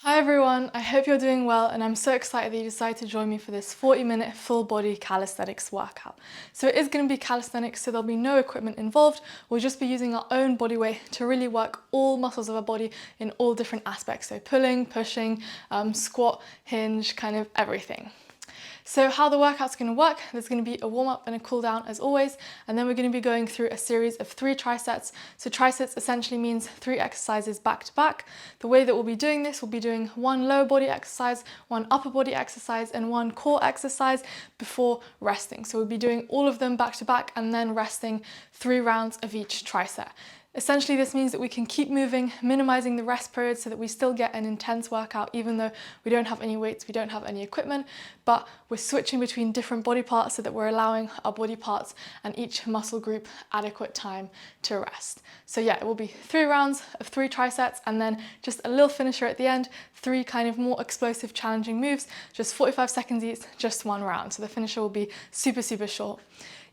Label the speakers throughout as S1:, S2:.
S1: Hi everyone, I hope you're doing well and I'm so excited that you decided to join me for this 40-minute full body calisthenics workout. So it is going to be calisthenics, so there'll be no equipment involved. We'll just be using our own body weight to really work all muscles of our body in all different aspects. So pulling, pushing, squat, hinge, kind of everything. So how the workout's going to work, there's going to be a warm-up and a cool-down as always, and then we're going to be going through a series of 3 trisets. So trisets essentially means 3 exercises back to back. The way that we'll be doing this, we'll be doing 1 lower body exercise, 1 upper body exercise, and 1 core exercise before resting. So we'll be doing all of them back to back and then resting 3 rounds of each triset. Essentially, this means that we can keep moving, minimizing the rest period so that we still get an intense workout even though we don't have any weights, we don't have any equipment, but we're switching between different body parts so that we're allowing our body parts and each muscle group adequate time to rest. So yeah, it will be 3 rounds of 3 trisets and then just a little finisher at the end, 3 kind of more explosive, challenging moves, just 45 seconds each, just 1 round. So the finisher will be super, super short.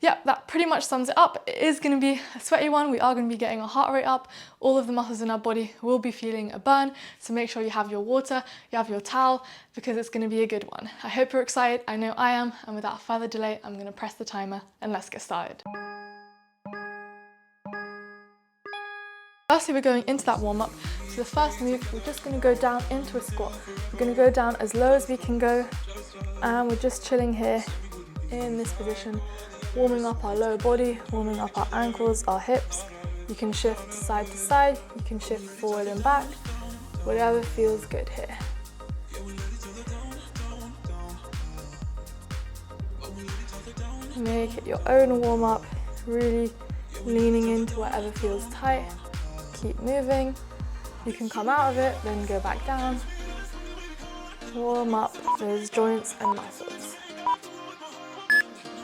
S1: Yeah, that pretty much sums it up. It is going to be a sweaty one. We are going to be getting our heart rate up. All of the muscles in our body will be feeling a burn. So make sure you have your water, you have your towel, because it's going to be a good one. I hope you're excited. I know I am. And without further delay, I'm going to press the timer and let's get started. Firstly, we're going into that warm-up. So the first move, we're just going to go down into a squat. We're going to go down as low as we can go. And we're just chilling here in this position, warming up our lower body, warming up our ankles, our hips. You can shift side to side, you can shift forward and back, whatever feels good here. Make it your own warm up, really leaning into whatever feels tight. Keep moving. You can come out of it, then go back down. Warm up those joints and muscles.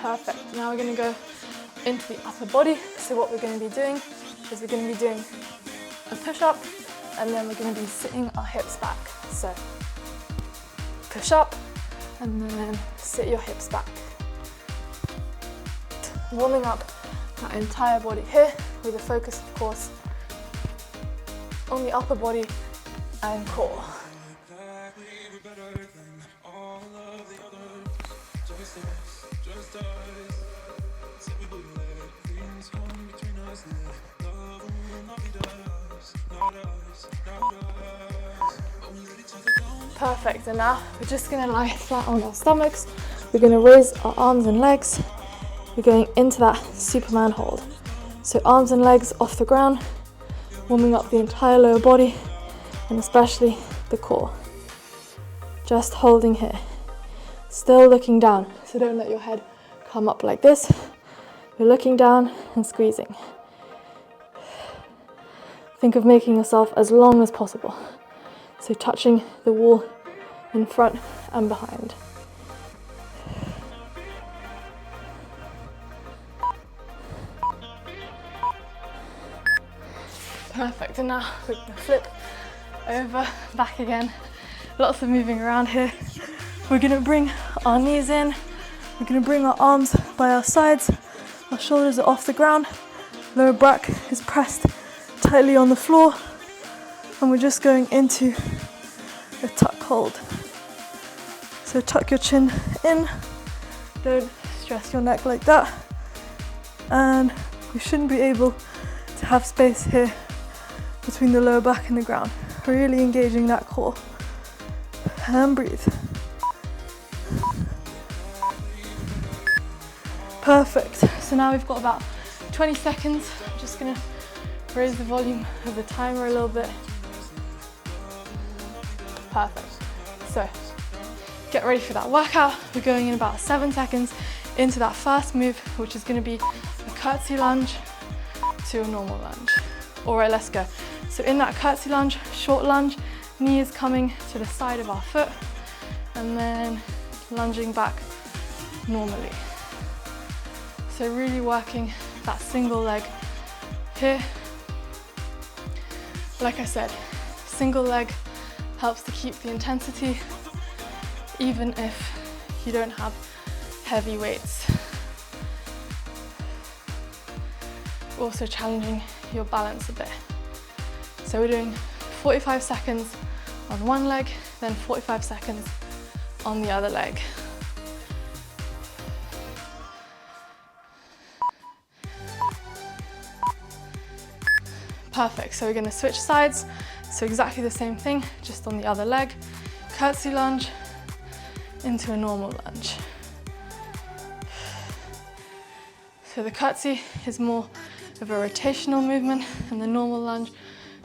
S1: Perfect. Now we're going to go into the upper body. So what we're going to be doing is we're going to be doing a push-up and then we're going to be sitting our hips back. So push up and then sit your hips back. Warming up that entire body here with a focus, of course, on the upper body and core. Perfect, and now we're just going to lie flat on our stomachs. We're going to raise our arms and legs. We're going into that Superman hold. So arms and legs off the ground, warming up the entire lower body and especially the core. Just holding here. Still looking down, so don't let your head come up like this. You're looking down and squeezing. Think of making yourself as long as possible. So touching the wall in front and behind. Perfect, and now we're going to flip over, back again. Lots of moving around here. We're going to bring our knees in. We're going to bring our arms by our sides. Our shoulders are off the ground. Lower back is pressed tightly on the floor. And we're just going into a tuck hold. So tuck your chin in. Don't stress your neck like that. And we shouldn't be able to have space here between the lower back and the ground. Really engaging that core. And breathe. Perfect. So now we've got about 20 seconds. I'm just going to raise the volume of the timer a little bit. Perfect. So get ready for that workout. We're going in about 7 seconds into that first move, which is going to be a curtsey lunge to a normal lunge. All right, let's go. So in that curtsey lunge, short lunge, knee is coming to the side of our foot and then lunging back normally. So really working that single leg here. Like I said, single leg helps to keep the intensity even if you don't have heavy weights. Also challenging your balance a bit. So we're doing 45 seconds on one leg, then 45 seconds on the other leg. Perfect, so we're going to switch sides. So exactly the same thing, just on the other leg. Curtsey lunge into a normal lunge. So the curtsey is more of a rotational movement, and the normal lunge,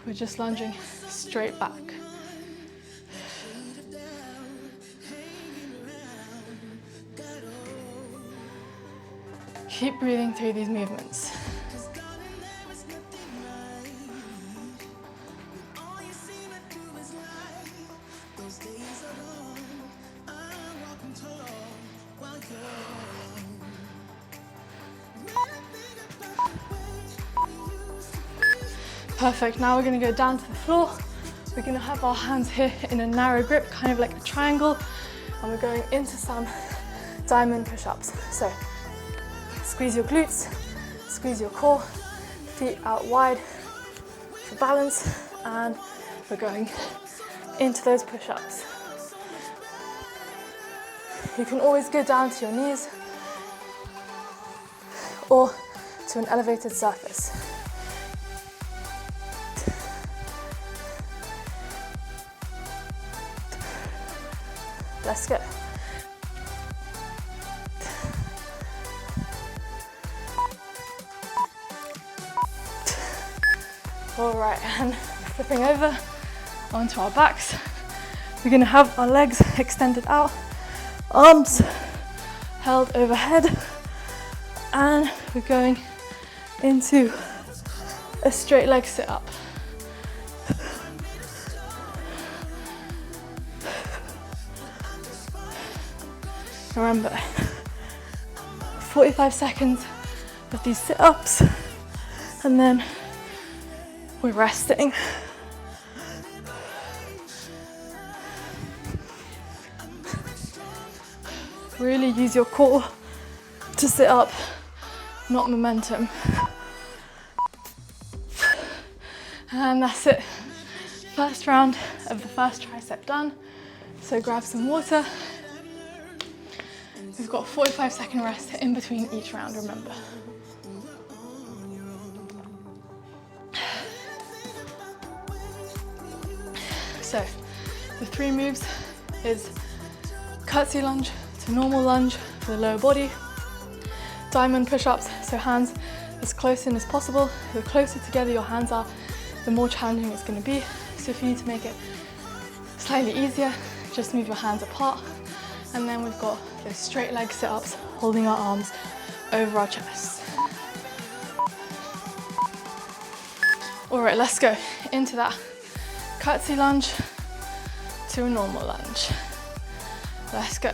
S1: we're just lunging straight back. Keep breathing through these movements. Perfect, now we're going to go down to the floor. We're going to have our hands here in a narrow grip, kind of like a triangle, and we're going into some diamond push-ups. So squeeze your glutes, squeeze your core, feet out wide for balance, and we're going into those push-ups. You can always go down to your knees or to an elevated surface. Let's go. All right, and flipping over onto our backs. We're going to have our legs extended out, arms held overhead, and we're going into a straight leg sit up. Remember, 45 seconds of these sit-ups, and then we're resting. Really use your core to sit up, not momentum. And that's it. First round of the first tricep done. So grab some water. We've got a 45-second rest in between each round, remember. So the 3 moves is curtsey lunge to normal lunge for the lower body, diamond push-ups, so hands as close in as possible. The closer together your hands are, the more challenging it's going to be. So if you need to make it slightly easier, just move your hands apart. And then we've got those straight leg sit-ups, holding our arms over our chest. All right, let's go into that curtsey lunge to a normal lunge. Let's go.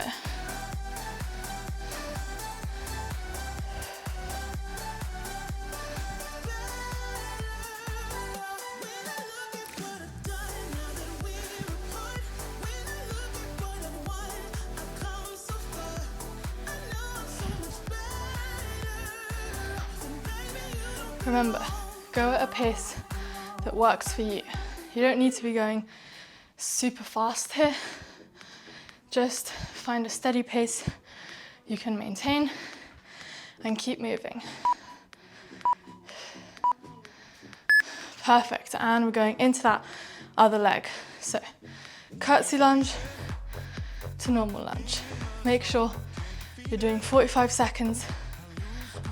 S1: Remember, go at a pace that works for you. You don't need to be going super fast here. Just find a steady pace you can maintain and keep moving. Perfect, and we're going into that other leg. So, curtsey lunge to normal lunge. Make sure you're doing 45 seconds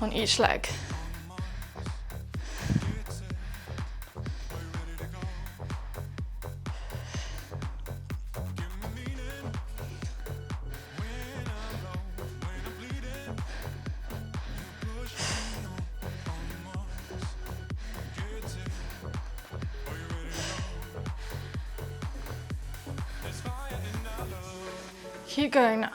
S1: on each leg. Keep going now.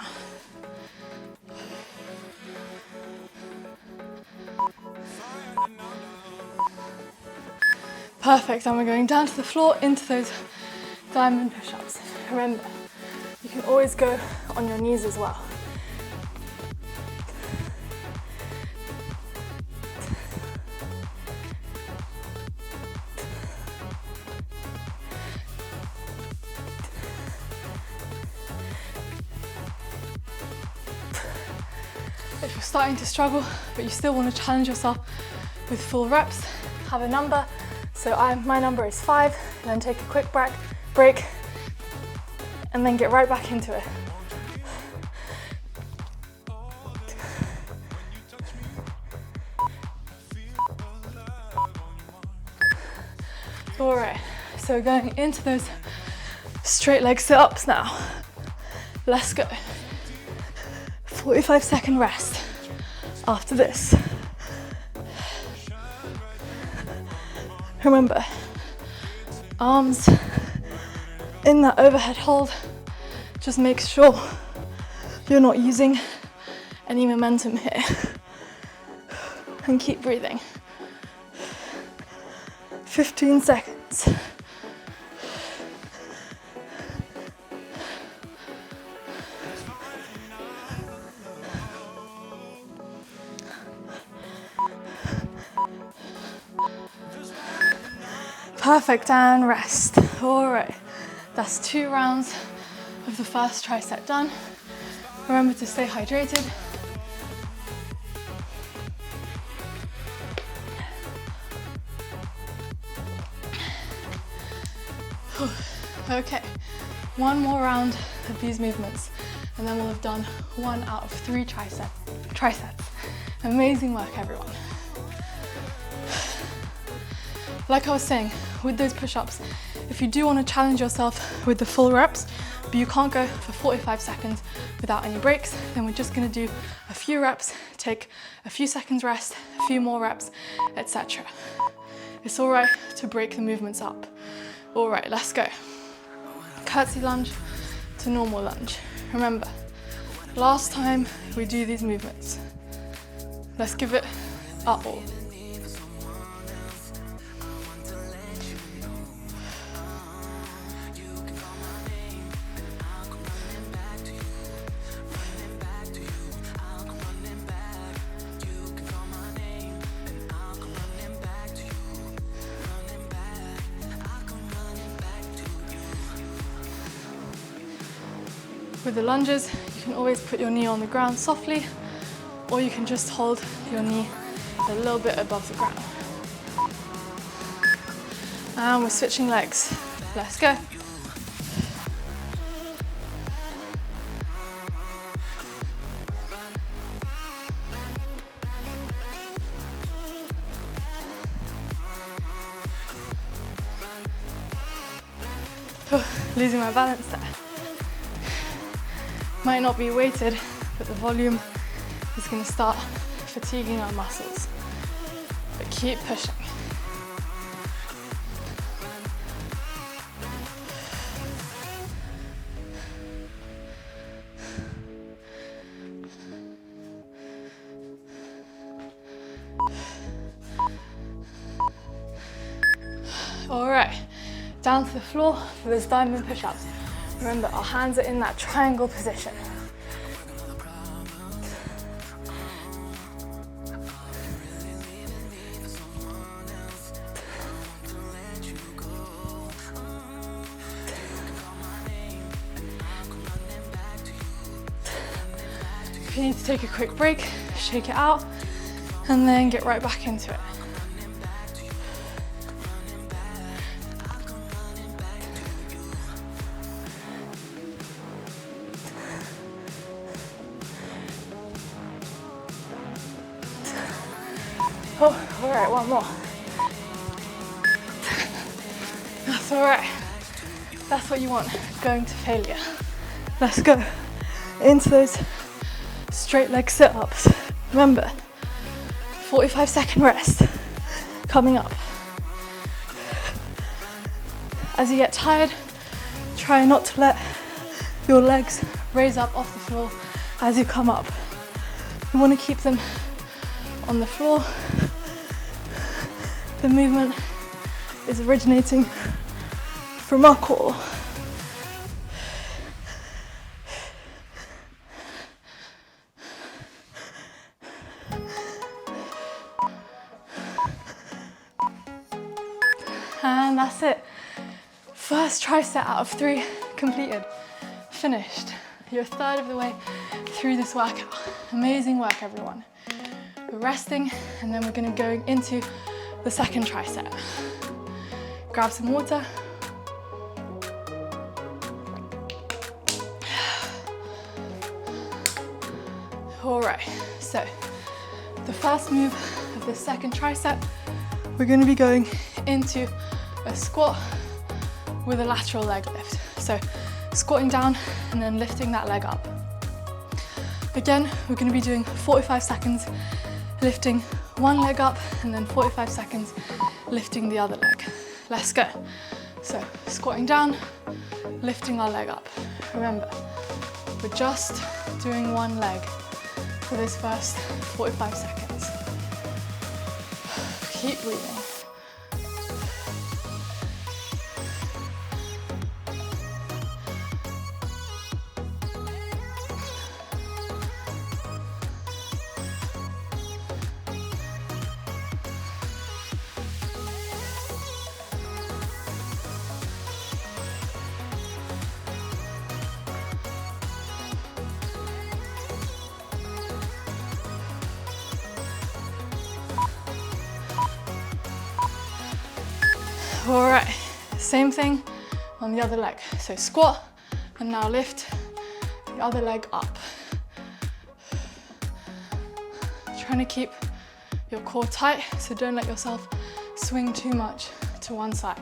S1: Perfect, and we're going down to the floor into those diamond push-ups. Remember, you can always go on your knees as well. If you're starting to struggle, but you still want to challenge yourself with full reps, have a number. So my number is 5, and then take a quick break, and then get right back into it. All right, so going into those straight leg sit-ups now. Let's go. 45-second rest after this. Remember, arms in that overhead hold. Just make sure you're not using any momentum here. And keep breathing. 15 seconds. Perfect, and rest. All right, that's 2 rounds of the first tricep done. Remember to stay hydrated. Okay, 1 more round of these movements, and then we'll have done 1 out of 3 triceps. Amazing work, everyone. Like I was saying, with those push-ups, if you do want to challenge yourself with the full reps, but you can't go for 45 seconds without any breaks, then we're just going to do a few reps, take a few seconds rest, a few more reps, etc. It's all right to break the movements up. All right, let's go. Curtsey lunge to normal lunge. Remember, last time we do these movements, let's give it our all. With the lunges, you can always put your knee on the ground softly, or you can just hold your knee a little bit above the ground. And we're switching legs. Let's go. Losing my balance there. Might not be weighted, but the volume is going to start fatiguing our muscles. But keep pushing. All right, down to the floor for those diamond push-ups. Remember, our hands are in that triangle position. If you need to take a quick break, shake it out, and then get right back into it. Oh, all right, 1 more. That's all right. That's what you want, going to failure. Let's go into those straight leg sit-ups. Remember, 45-second rest coming up. As you get tired, try not to let your legs raise up off the floor as you come up. You want to keep them on the floor. The movement is originating from our core. And that's it. First tricep out of 3 completed. Finished. You're a third of the way through this workout. Amazing work, everyone. We're resting, and then we're gonna go into the second tricep. Grab some water. All right, so the first move of the second tricep, we're gonna be going into a squat with a lateral leg lift. So squatting down and then lifting that leg up. Again, we're gonna be doing 45 seconds lifting one leg up and then 45 seconds lifting the other leg. Let's go. So squatting down, lifting our leg up. Remember, we're just doing one leg for this first 45 seconds. Keep breathing. All right, same thing on the other leg. So squat and now lift the other leg up. Trying to keep your core tight, so don't let yourself swing too much to one side.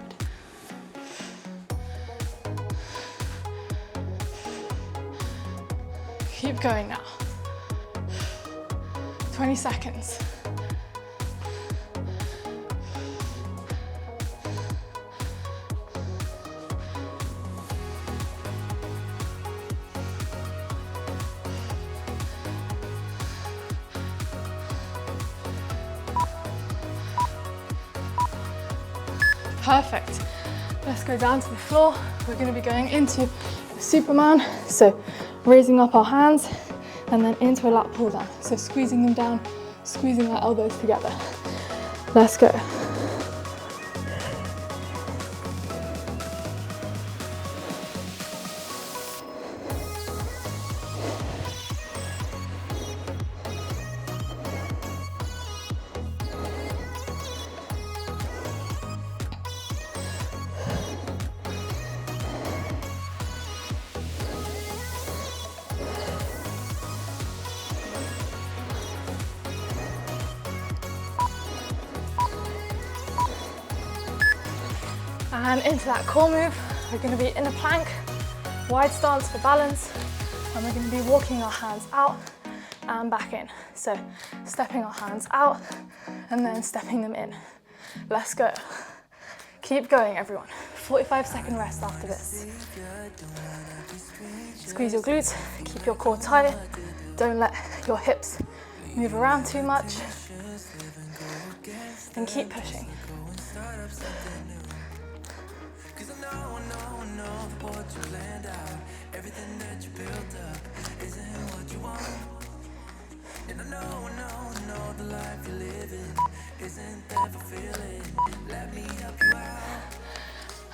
S1: Keep going now. 20 seconds. Perfect. Let's go down to the floor. We're going to be going into Superman. So raising up our hands and then into a lat pull down. So squeezing them down, squeezing our elbows together. Let's go. And into that core move, we're going to be in a plank, wide stance for balance, and we're going to be walking our hands out and back in. So stepping our hands out and then stepping them in. Let's go. Keep going, everyone. 45-second rest after this. Squeeze your glutes, keep your core tight. Don't let your hips move around too much. And keep pushing.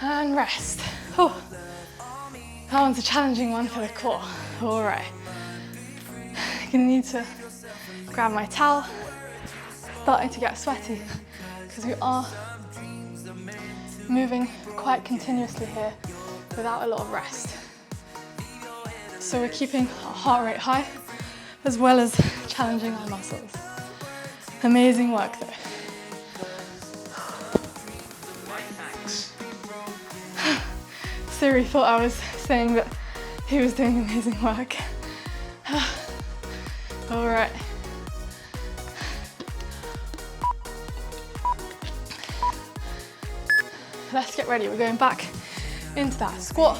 S1: And rest. Oh, that one's a challenging one for the core. All right. I'm gonna need to grab my towel. Starting to get sweaty because we are moving quite continuously here without a lot of rest. So we're keeping our heart rate high as well as challenging our muscles. Amazing work though. Siri thought I was saying that he was doing amazing work. All right. Let's get ready. We're going back into that squat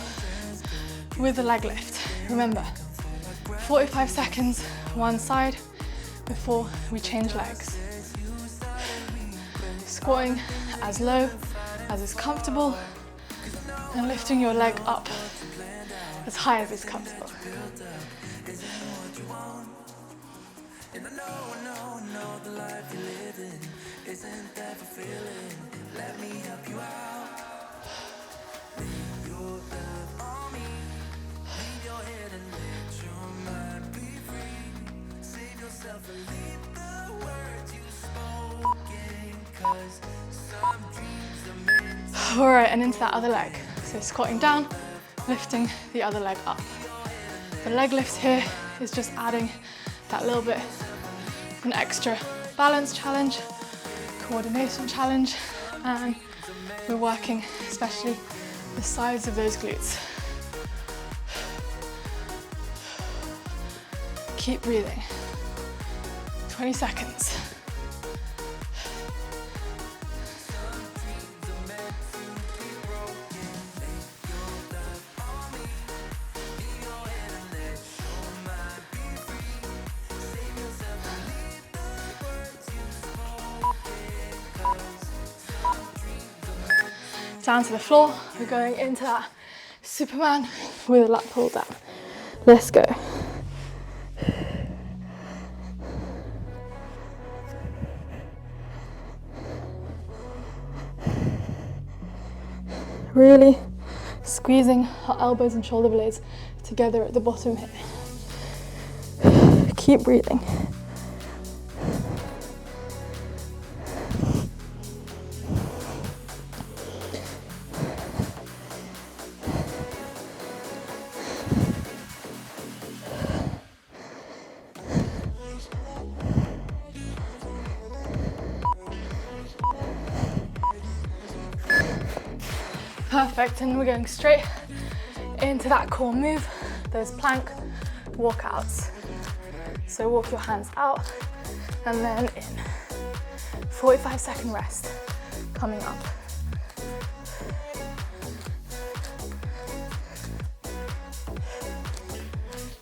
S1: with a leg lift. Remember, 45 seconds one side before we change legs. Squatting as low as is comfortable and lifting your leg up as high as is comfortable. All right, and into that other leg. So squatting down, lifting the other leg up. The leg lift here is just adding that little bit, an extra balance challenge, coordination challenge, and we're working especially the sides of those glutes. Keep breathing. 20 seconds. Down to the floor, we're going into that Superman with a lat pull down. Let's go. Really squeezing our elbows and shoulder blades together at the bottom here. Keep breathing. Perfect, and we're going straight into that core move, those plank walkouts. So walk your hands out and then in. 45-second rest coming up.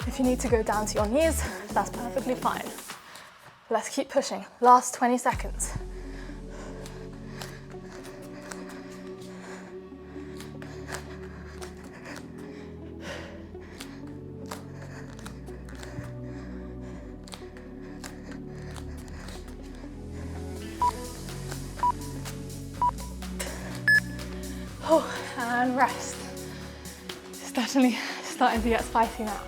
S1: If you need to go down to your knees, that's perfectly fine. Let's keep pushing. Last 20 seconds. And rest. It's definitely starting to get spicy now.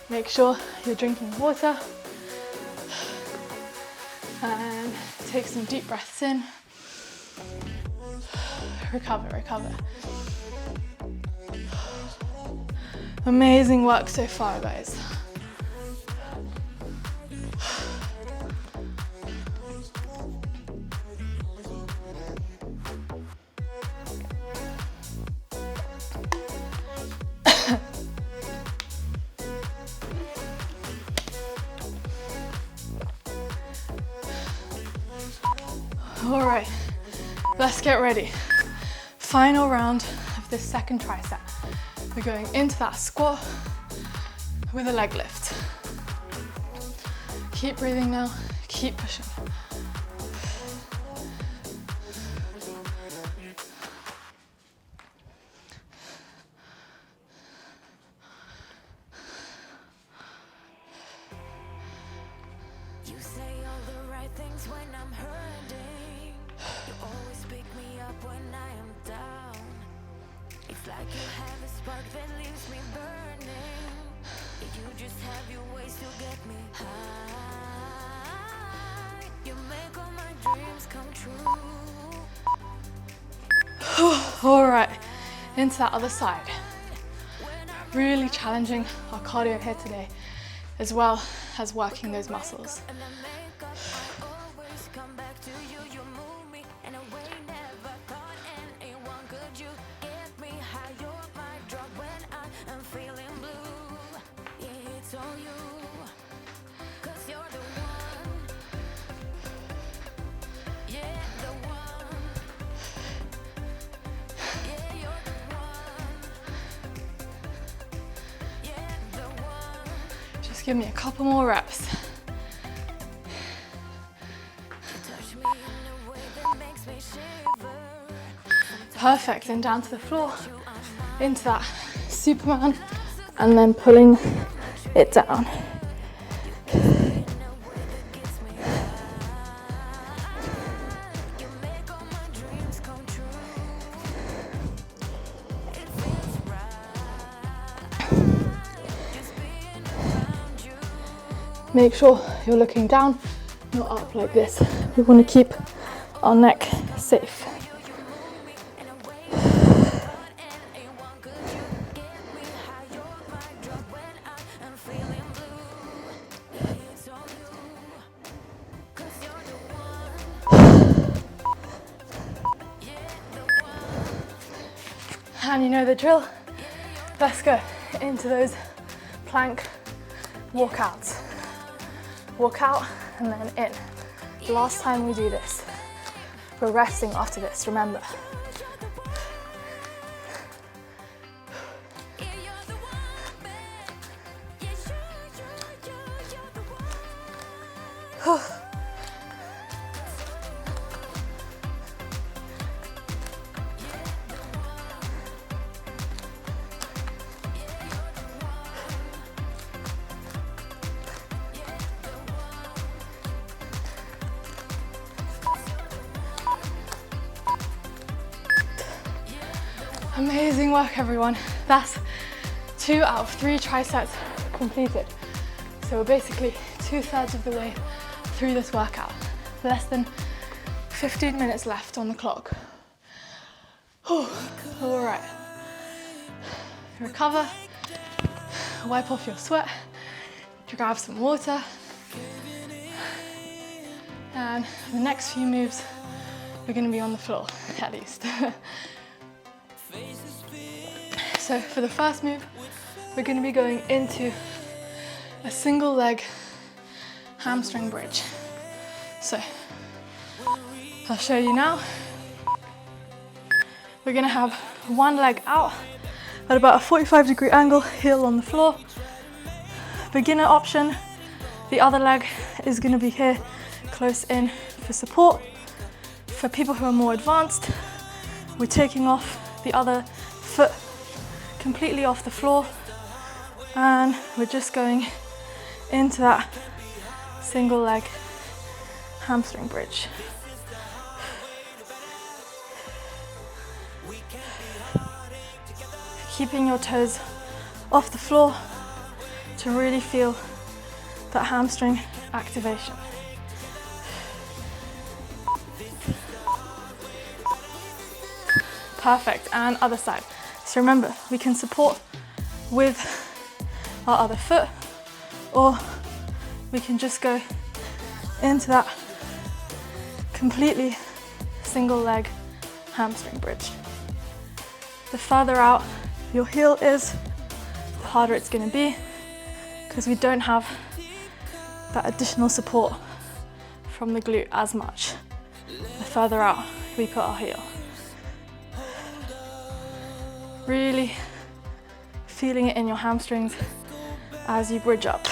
S1: Make sure you're drinking water and take some deep breaths in. Recover, recover. Amazing work so far, guys. All right, let's get ready. Final round of this second tricep. We're going into that squat with a leg lift. Keep breathing now, keep pushing. All right, into that other side. Really challenging our cardio here today, as well as working those muscles. Give me a couple more reps. Perfect, and down to the floor, into that Superman, and then pulling it down. Make sure you're looking down, not up like this. We want to keep our neck safe. And you know the drill. Let's go into those plank walkouts. Walk out and then in. Last time we do this. We're resting after this, remember. Amazing work, everyone. That's 2 out of 3 trisets completed. So we're basically 2/3 of the way through this workout. Less than 15 minutes left on the clock. All right. Recover, wipe off your sweat, grab some water. And the next few moves, we're gonna be on the floor, at least. So for the first move, we're going to be going into a single leg hamstring bridge. So I'll show you now. We're going to have one leg out at about a 45-degree angle, heel on the floor. Beginner option, the other leg is going to be here close in for support. For people who are more advanced, we're taking off the other foot completely off the floor and we're just going into that single leg hamstring bridge. Keeping your toes off the floor to really feel that hamstring activation. Perfect, and other side. So remember, we can support with our other foot, or we can just go into that completely single leg hamstring bridge. The further out your heel is, the harder it's going to be, because we don't have that additional support from the glute as much the further out we put our heel. Really feeling it in your hamstrings as you bridge up.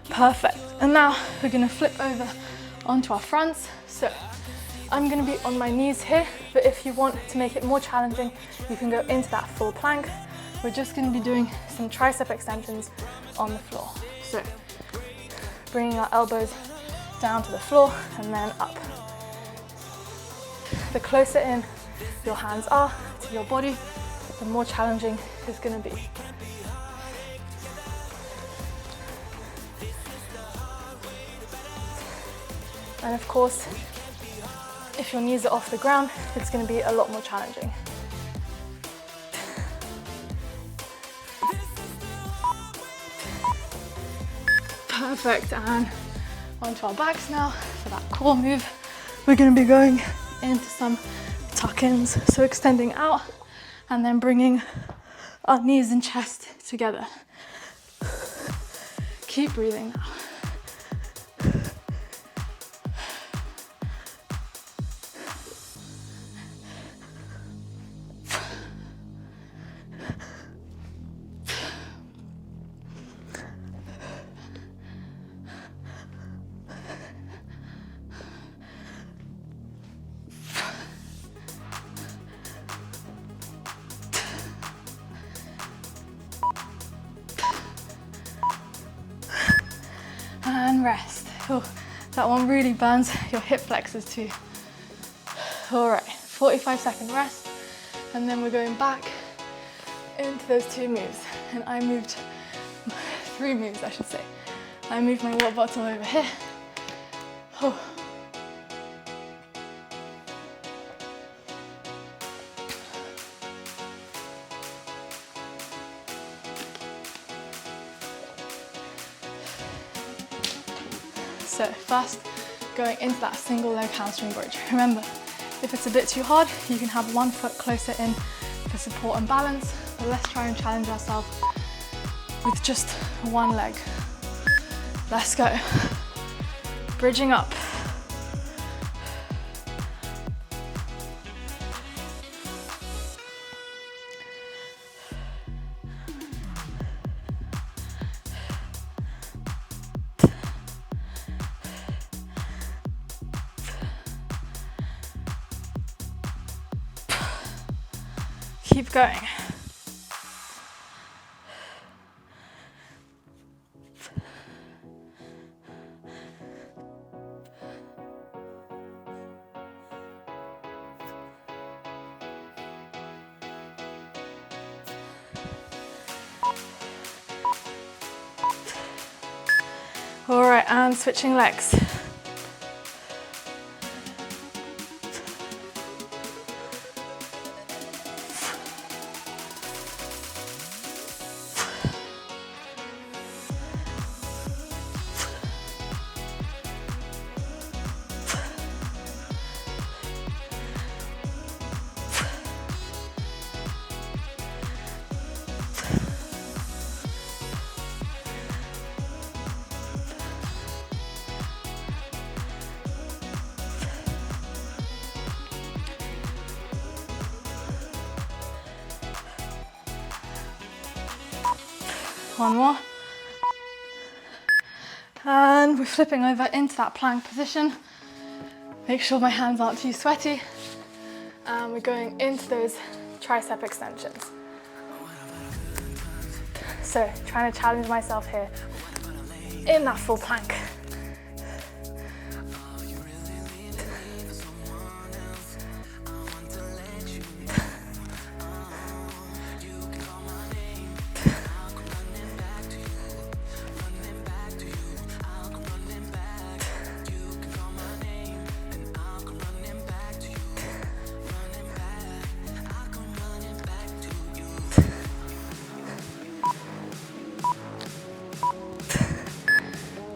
S1: Perfect. And now we're going to flip over onto our fronts. So I'm going to be on my knees here, but if you want to make it more challenging, you can go into that full plank. We're just going to be doing some tricep extensions on the floor. So bringing our elbows down to the floor and then up. The closer in your hands are to your body, the more challenging it's going to be. And of course, if your knees are off the ground, it's going to be a lot more challenging. Perfect, and onto our backs now for that core move. We're going to be going into some tuck-ins, so extending out and then bringing our knees and chest together. Keep breathing now. And rest. Oh, that one really burns your hip flexors too. All right, 45-second rest, and then we're going back into those 2 moves. And I moved 3 moves, I should say. I moved my water bottle over here. Oh. So first, going into that single leg hamstring bridge. Remember, if it's a bit too hard, you can have one foot closer in for support and balance, but let's try and challenge ourselves with just one leg. Let's go. Bridging up. Keep going. All right, and switching legs. One more. And we're flipping over into that plank position. Make sure my hands aren't too sweaty. And we're going into those tricep extensions. So trying to challenge myself here in that full plank.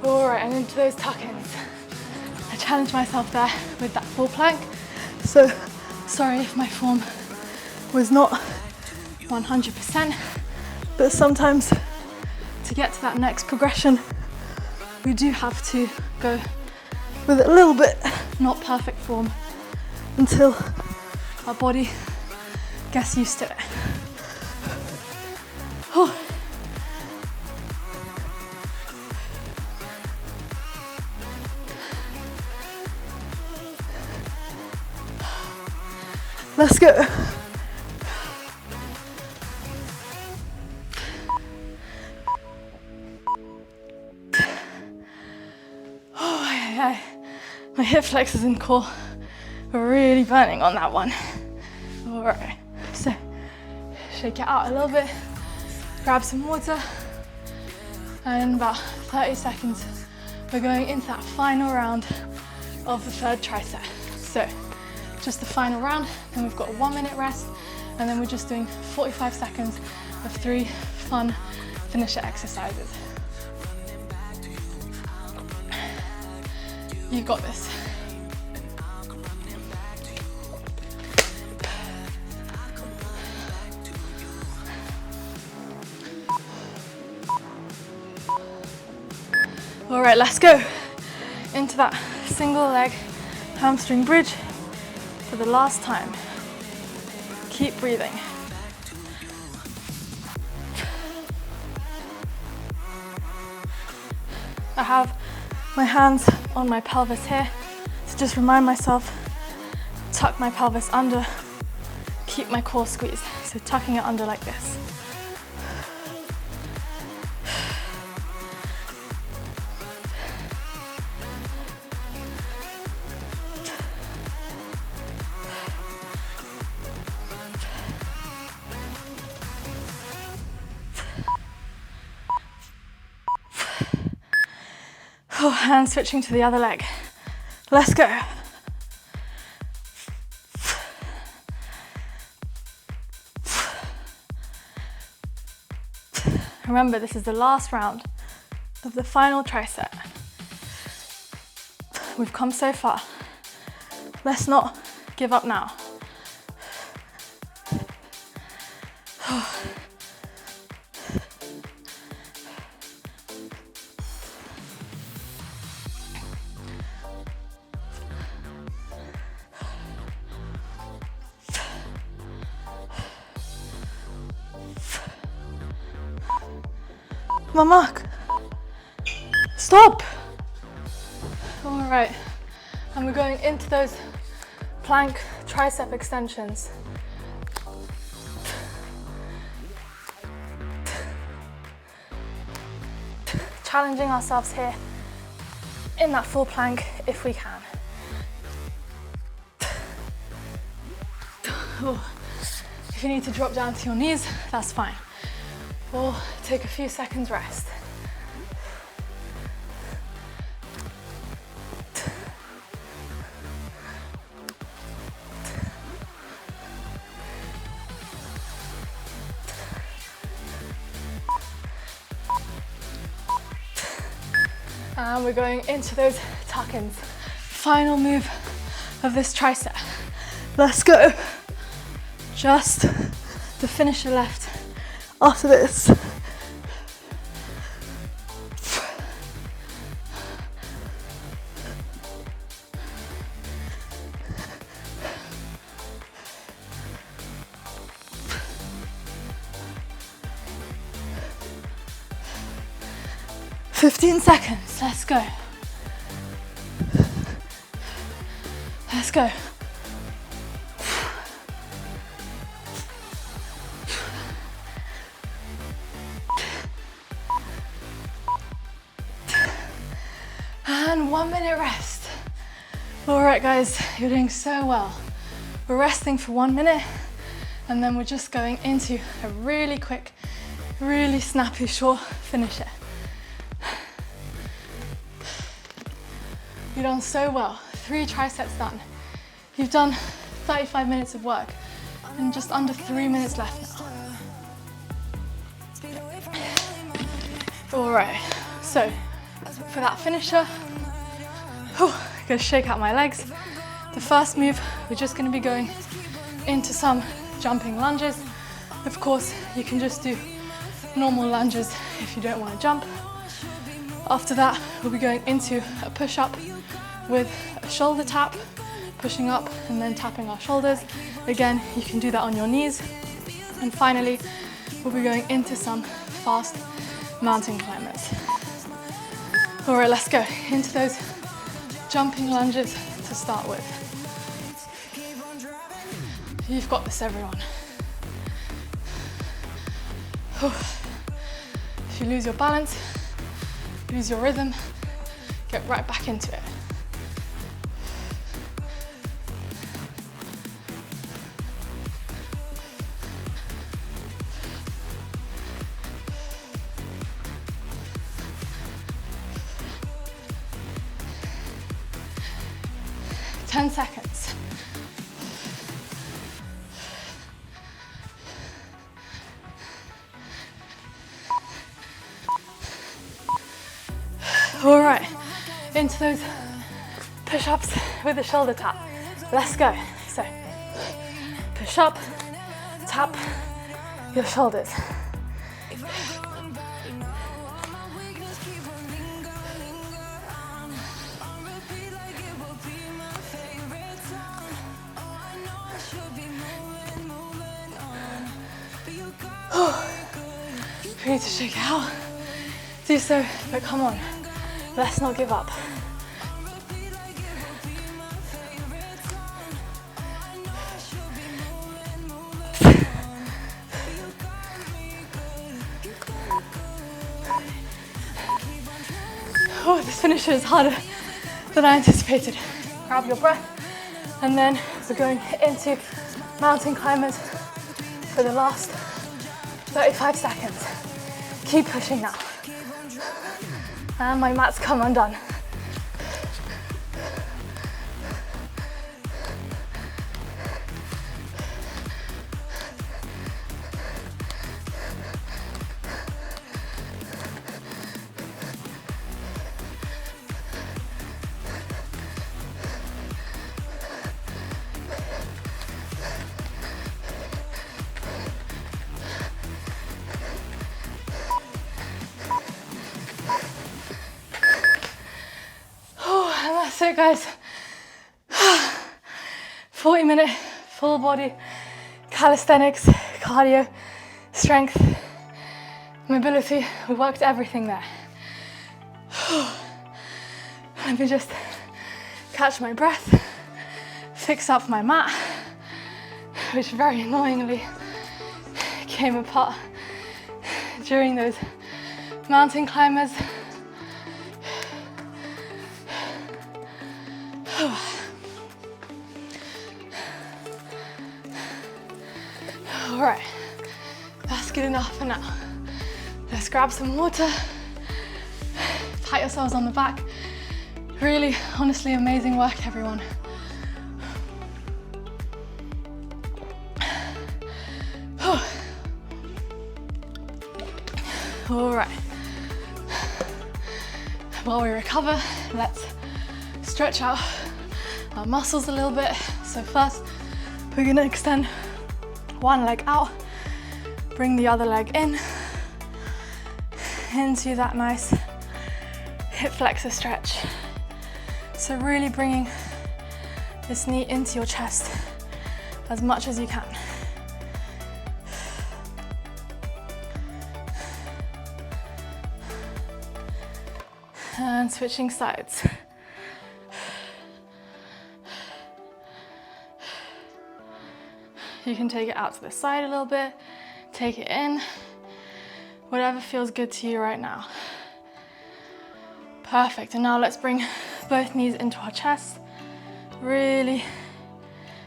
S1: All right, and into those tuck-ins. I challenged myself there with that full plank. So sorry if my form was not 100%, but sometimes to get to that next progression, we do have to go with a little bit not perfect form until our body gets used to it. Oh. Let's go. Oh, my hip flexors and core are really burning on that one. All right, so shake it out a little bit, grab some water, and in about 30 seconds, we're going into that final round of the third tricep. So just the final round, then we've got a 1 minute rest, and then we're just doing 45 seconds of 3 fun finisher exercises. You've got this. All right, let's go into that single leg hamstring bridge for the last time. Keep breathing. I have my hands on my pelvis here to just remind myself, tuck my pelvis under, keep my core squeezed. So tucking it under like this. Oh, and switching to the other leg. Let's go. Remember, this is the last round of the final tricep. We've come so far. Let's not give up now. Come on, Mark. Stop. All right, and we're going into those plank tricep extensions. Challenging ourselves here in that full plank if we can. If you need to drop down to your knees, that's fine. Or take a few seconds rest. And we're going into those tuck-ins. Final move of this tricep. Let's go. Just the finisher left after this. "15 seconds, let's go. Let's go. And 1 minute rest. All right, guys, you're doing so well. We're resting for 1 minute, and then we're just going into a really quick, really snappy, short finisher. You've done so well. 3 triceps done. You've done 35 minutes of work and just under 3 minutes left now. All right, so for that finisher, I'm gonna shake out my legs. The first move, we're just gonna be going into some jumping lunges. Of course, you can just do normal lunges if you don't want to jump. After that, we'll be going into a push-up with a shoulder tap, pushing up and then tapping our shoulders. Again, you can do that on your knees. And finally, we'll be going into some fast mountain climbers. All right, let's go into those jumping lunges to start with. You've got this, everyone. If you lose your balance, lose your rhythm, get right back into it. Ten seconds. All right, into those push-ups with the shoulder tap. Let's go. So, push up, tap your shoulders. You need to shake it out. Do so, but come on. Let's not give up. Oh, this finisher is harder than I anticipated. Grab your breath, and then we're going into mountain climbers for the last 35 seconds. Keep pushing now. And my mat's come undone. That's it, guys. 40-minute full body calisthenics, cardio, strength, mobility. We worked everything there. Let me just catch my breath, fix up my mat, which very annoyingly came apart during those mountain climbers. All right, that's good enough for now. Let's grab some water, pat yourselves on the back. Really, honestly, amazing work, everyone. All right, while we recover, let's stretch out our muscles a little bit. So first, we're gonna extend one leg out, bring the other leg in, into that nice hip flexor stretch. So really bringing this knee into your chest as much as you can. And switching sides. You can take it out to the side a little bit, take it in, whatever feels good to you right now. Perfect, and now let's bring both knees into our chest, really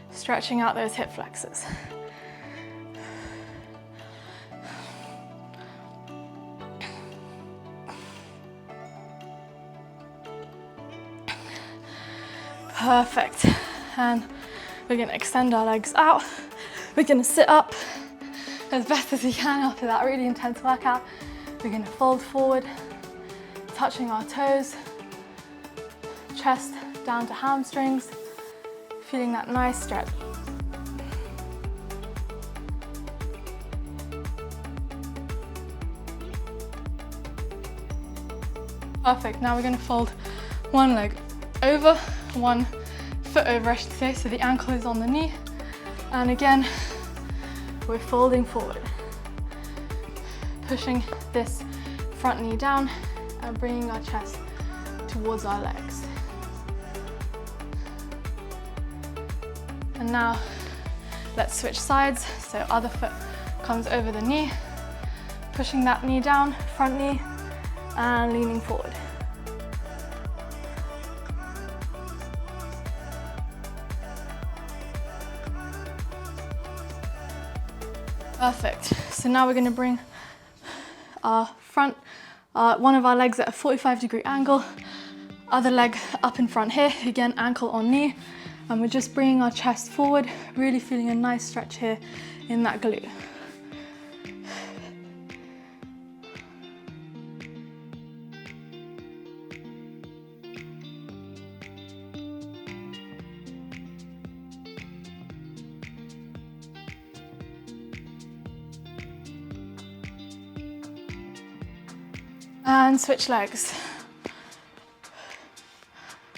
S1: stretching out those hip flexors. Perfect, and we're gonna extend our legs out. We're gonna sit up as best as we can after that really intense workout. We're gonna fold forward, touching our toes, chest down to hamstrings, feeling that nice stretch. Perfect, now we're gonna fold one leg over, one foot over, I should say, so the ankle is on the knee. And again, we're folding forward, pushing this front knee down and bringing our chest towards our legs. And now let's switch sides. So other foot comes over the knee, pushing that knee down, front knee, and leaning forward. Perfect. So now we're going to bring our front, one of our legs at a 45-degree angle, other leg up in front here, again ankle on knee, and we're just bringing our chest forward, really feeling a nice stretch here in that glute. And switch legs.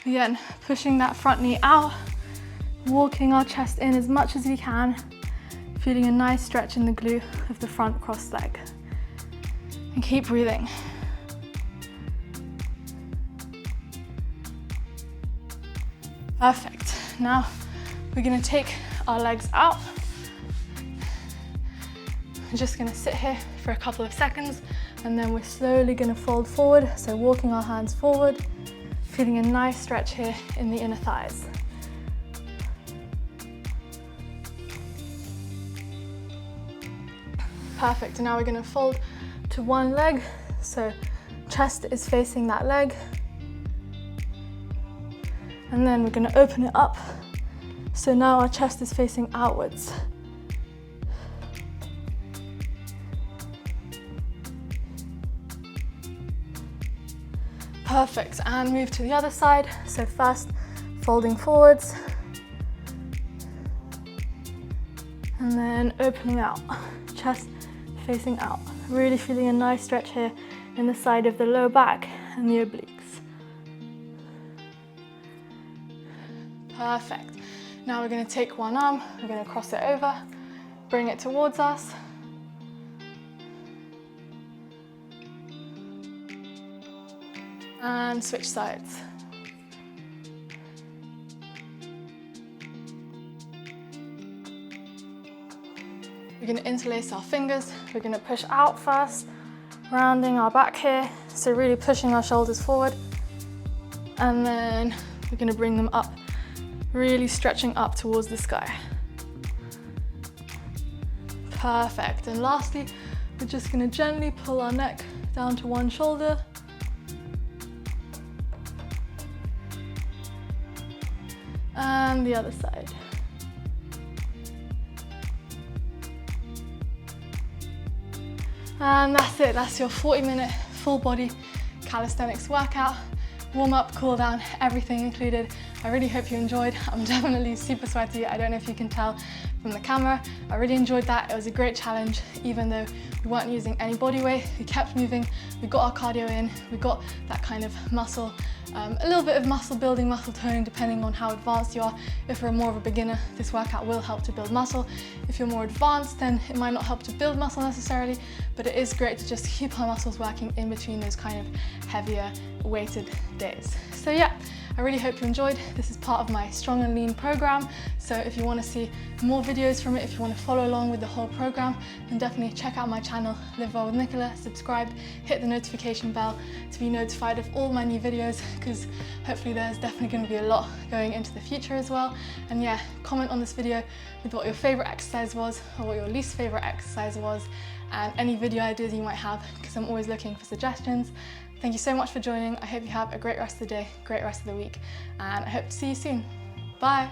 S1: Again, pushing that front knee out, walking our chest in as much as we can, feeling a nice stretch in the glute of the front cross leg. And keep breathing. Perfect. Now we're going to take our legs out. I'm just going to sit here for a couple of seconds, and then we're slowly going to fold forward, so walking our hands forward, feeling a nice stretch here in the inner thighs. Perfect, and now we're going to fold to one leg, so chest is facing that leg, and then we're going to open it up, so now our chest is facing outwards. Perfect, and move to the other side. So first, folding forwards, and then opening out, chest facing out. Really feeling a nice stretch here in the side of the low back and the obliques. Perfect. Now we're going to take one arm, we're going to cross it over, bring it towards us. And switch sides. We're going to interlace our fingers. We're going to push out first, rounding our back here. So really pushing our shoulders forward. And then we're going to bring them up, really stretching up towards the sky. Perfect. And lastly, we're just going to gently pull our neck down to one shoulder. And the other side. And that's it, that's your 40-minute full body calisthenics workout. Warm up, cool down, everything included. I really hope you enjoyed. I'm definitely super sweaty. I don't know if you can tell from the camera. I really enjoyed that. It was a great challenge, even though we weren't using any body weight. We kept moving, we got our cardio in, we got that kind of muscle, a little bit of muscle building, muscle toning, depending on how advanced you are. If you're more of a beginner, this workout will help to build muscle. If you're more advanced, then it might not help to build muscle necessarily, but it is great to just keep our muscles working in between those kind of heavier weighted days. So yeah, I really hope you enjoyed. This is part of my Strong and Lean program. So if you want to see more videos from it, if you want to follow along with the whole program, then definitely check out my channel, Live Well with Nicola, subscribe, hit the notification bell to be notified of all my new videos, because hopefully there's definitely going to be a lot going into the future as well. And yeah, comment on this video with what your favorite exercise was or what your least favorite exercise was, and any video ideas you might have, because I'm always looking for suggestions. Thank you so much for joining. I hope you have a great rest of the day, great rest of the week, and I hope to see you soon. Bye.